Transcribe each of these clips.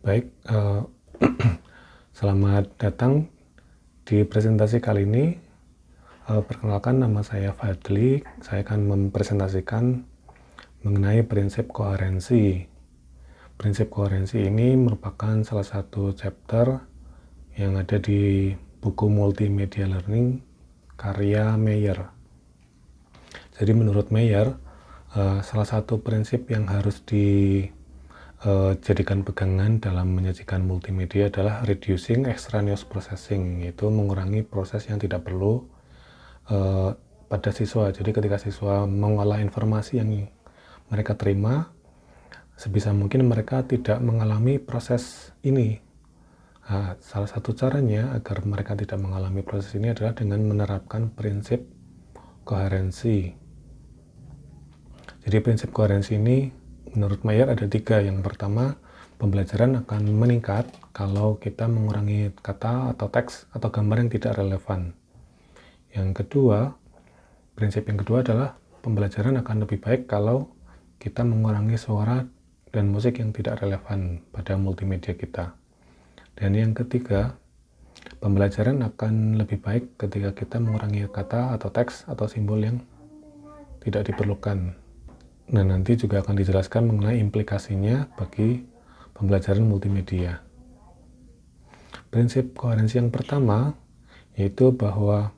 Baik, selamat datang di presentasi kali ini. Perkenalkan, nama saya Fadli. Saya akan mempresentasikan mengenai prinsip koherensi. Prinsip koherensi ini merupakan salah satu chapter yang ada di buku Multimedia Learning karya Meyer. Jadi menurut Meyer, salah satu prinsip yang harus jadikan pegangan dalam menyajikan multimedia adalah reducing extraneous processing, yaitu mengurangi proses yang tidak perlu pada siswa. Jadi ketika siswa mengolah informasi yang mereka terima, sebisa mungkin mereka tidak mengalami proses ini. Nah, salah satu caranya agar mereka tidak mengalami proses ini adalah dengan menerapkan prinsip koherensi. Jadi prinsip koherensi ini menurut Meyer ada 3. Yang pertama, pembelajaran akan meningkat kalau kita mengurangi kata atau teks atau gambar yang tidak relevan. Yang kedua, prinsip yang kedua adalah pembelajaran akan lebih baik kalau kita mengurangi suara dan musik yang tidak relevan pada multimedia kita. Dan yang ketiga, pembelajaran akan lebih baik ketika kita mengurangi kata atau teks atau simbol yang tidak diperlukan. Nah, nanti juga akan dijelaskan mengenai implikasinya bagi pembelajaran multimedia. Prinsip koherensi yang pertama yaitu bahwa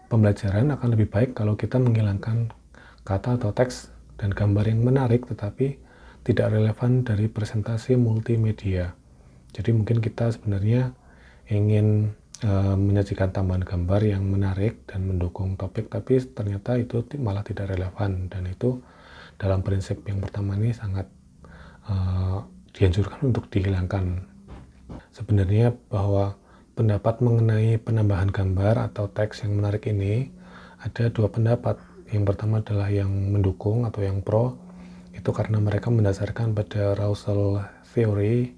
pembelajaran akan lebih baik kalau kita menghilangkan kata atau teks dan gambar yang menarik tetapi tidak relevan dari presentasi multimedia. Jadi mungkin kita sebenarnya ingin menyajikan tambahan gambar yang menarik dan mendukung topik, tapi ternyata itu malah tidak relevan, dan itu dalam prinsip yang pertama ini sangat dianjurkan untuk dihilangkan. Sebenarnya bahwa pendapat mengenai penambahan gambar atau teks yang menarik ini ada 2 pendapat. Yang pertama adalah yang mendukung atau yang pro, itu karena mereka mendasarkan pada arousal theory,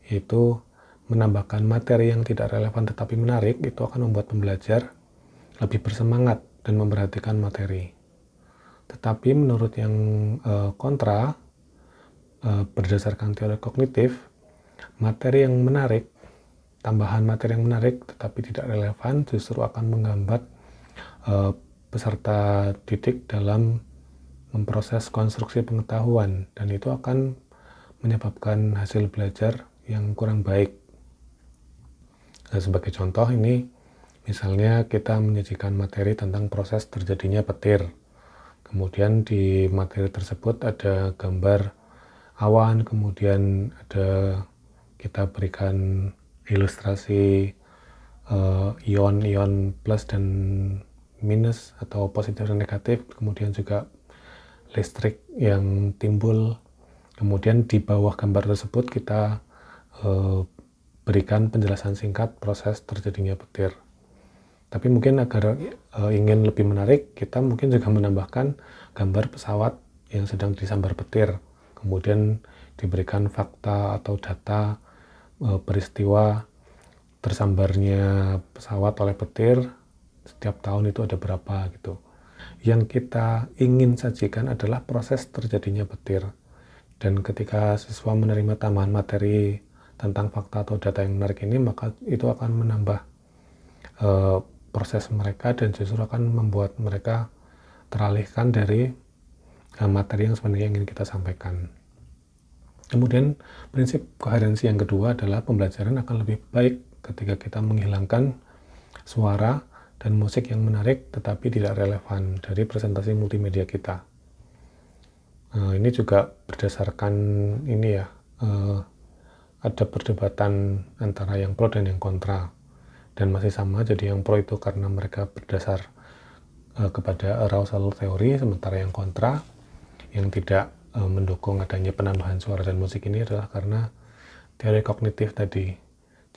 yaitu menambahkan materi yang tidak relevan tetapi menarik itu akan membuat pembelajar lebih bersemangat dan memperhatikan materi. Tetapi menurut yang kontra, berdasarkan teori kognitif, materi yang menarik, tambahan materi yang menarik tetapi tidak relevan justru akan menghambat peserta didik dalam memproses konstruksi pengetahuan, dan itu akan menyebabkan hasil belajar yang kurang baik. Nah, sebagai contoh ini, misalnya kita menyajikan materi tentang proses terjadinya petir. Kemudian di materi tersebut ada gambar awan, kemudian kita berikan ilustrasi ion-ion plus dan minus atau positif dan negatif, kemudian juga listrik yang timbul. Kemudian di bawah gambar tersebut kita berikan penjelasan singkat proses terjadinya petir. Tapi mungkin agar ingin lebih menarik, kita mungkin juga menambahkan gambar pesawat yang sedang disambar petir. Kemudian diberikan fakta atau data peristiwa tersambarnya pesawat oleh petir setiap tahun itu ada berapa gitu. Yang kita ingin sajikan adalah proses terjadinya petir. Dan ketika siswa menerima tambahan materi tentang fakta atau data yang menarik ini, maka itu akan menambah proses mereka dan justru akan membuat mereka teralihkan dari materi yang sebenarnya ingin kita sampaikan. Kemudian prinsip koherensi yang kedua adalah pembelajaran akan lebih baik ketika kita menghilangkan suara dan musik yang menarik tetapi tidak relevan dari presentasi multimedia kita. Ini juga berdasarkan ini ya, ada perdebatan antara yang pro dan yang kontra, dan masih sama. Jadi yang pro itu karena mereka berdasar kepada arousal theory, sementara yang kontra yang tidak mendukung adanya penambahan suara dan musik ini adalah karena teori kognitif tadi.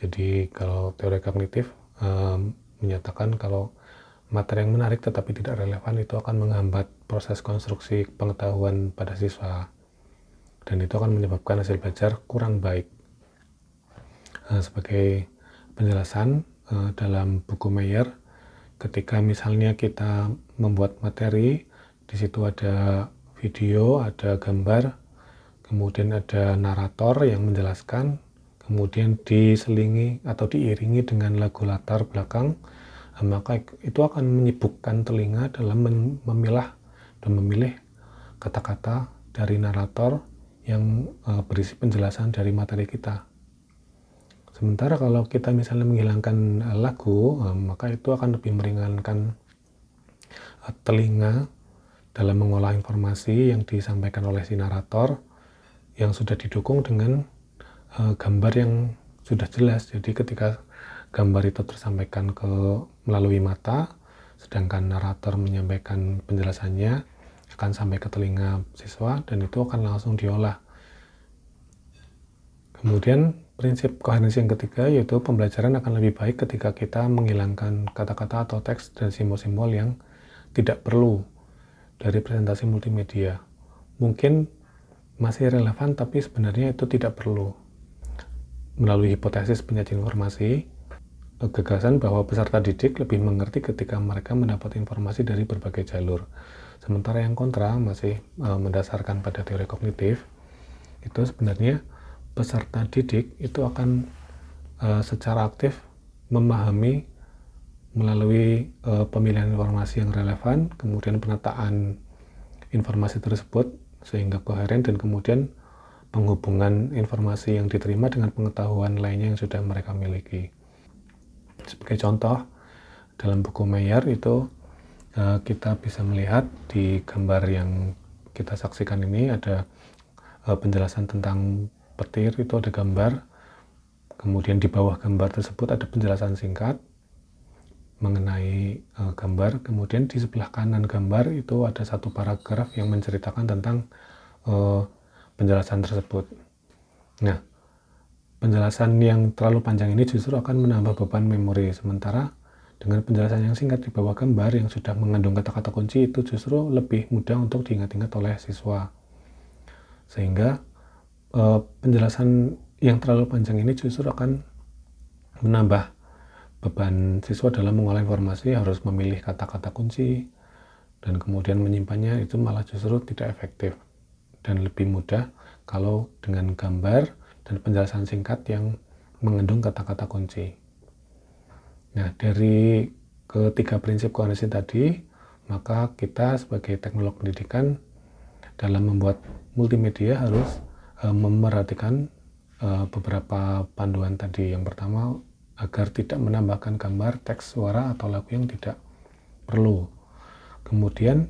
Jadi kalau teori kognitif menyatakan kalau materi yang menarik tetapi tidak relevan itu akan menghambat proses konstruksi pengetahuan pada siswa, dan itu akan menyebabkan hasil belajar kurang baik. Sebagai penjelasan, dalam buku Meyer, ketika misalnya kita membuat materi, di situ ada video, ada gambar, kemudian ada narator yang menjelaskan, kemudian diselingi atau diiringi dengan lagu latar belakang, maka itu akan menyibukkan telinga dalam memilah dan memilih kata-kata dari narator yang berisi penjelasan dari materi kita. Sementara kalau kita misalnya menghilangkan lagu, maka itu akan lebih meringankan telinga dalam mengolah informasi yang disampaikan oleh si narator yang sudah didukung dengan gambar yang sudah jelas. Jadi ketika gambar itu tersampaikan melalui mata, sedangkan narator menyampaikan penjelasannya akan sampai ke telinga siswa dan itu akan langsung diolah. Kemudian prinsip koherensi yang ketiga yaitu pembelajaran akan lebih baik ketika kita menghilangkan kata-kata atau teks dan simbol-simbol yang tidak perlu dari presentasi multimedia. Mungkin masih relevan tapi sebenarnya itu tidak perlu. Melalui hipotesis penyajian informasi, gagasan bahwa peserta didik lebih mengerti ketika mereka mendapat informasi dari berbagai jalur. Sementara yang kontra masih mendasarkan pada teori kognitif, itu sebenarnya peserta didik itu akan secara aktif memahami melalui pemilihan informasi yang relevan, kemudian penataan informasi tersebut sehingga koheren dan kemudian penghubungan informasi yang diterima dengan pengetahuan lainnya yang sudah mereka miliki. Sebagai contoh, dalam buku Meyer itu kita bisa melihat di gambar yang kita saksikan ini ada penjelasan tentang petir, itu ada gambar, kemudian di bawah gambar tersebut ada penjelasan singkat mengenai gambar, kemudian di sebelah kanan gambar itu ada satu paragraf yang menceritakan tentang penjelasan tersebut. Nah, penjelasan yang terlalu panjang ini justru akan menambah beban memori, sementara dengan penjelasan yang singkat di bawah gambar yang sudah mengandung kata-kata kunci itu justru lebih mudah untuk diingat-ingat oleh siswa. Sehingga penjelasan yang terlalu panjang ini justru akan menambah beban siswa dalam mengolah informasi, harus memilih kata-kata kunci dan kemudian menyimpannya, itu malah justru tidak efektif dan lebih mudah kalau dengan gambar dan penjelasan singkat yang mengandung kata-kata kunci. Nah, dari ketiga prinsip koherensi tadi, maka kita sebagai teknolog pendidikan dalam membuat multimedia harus memerhatikan beberapa panduan tadi. Yang pertama, agar tidak menambahkan gambar, teks, suara, atau lagu yang tidak perlu. Kemudian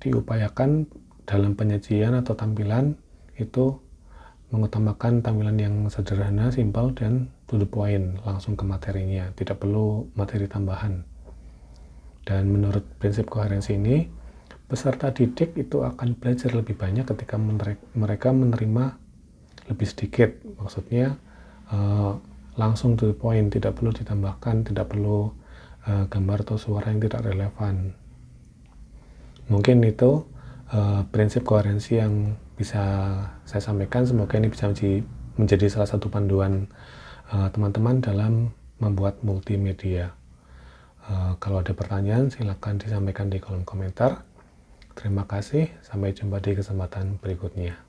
diupayakan dalam penyajian atau tampilan itu mengutamakan tampilan yang sederhana, simpel, dan to the point, langsung ke materinya, tidak perlu materi tambahan. Dan menurut prinsip koherensi ini, peserta didik itu akan belajar lebih banyak ketika mereka menerima lebih sedikit, maksudnya langsung to the point, tidak perlu ditambahkan, tidak perlu gambar atau suara yang tidak relevan. Mungkin itu prinsip koherensi yang bisa saya sampaikan. Semoga ini bisa menjadi salah satu panduan teman-teman dalam membuat multimedia. Kalau ada pertanyaan silakan disampaikan di kolom komentar. Terima kasih, sampai jumpa di kesempatan berikutnya.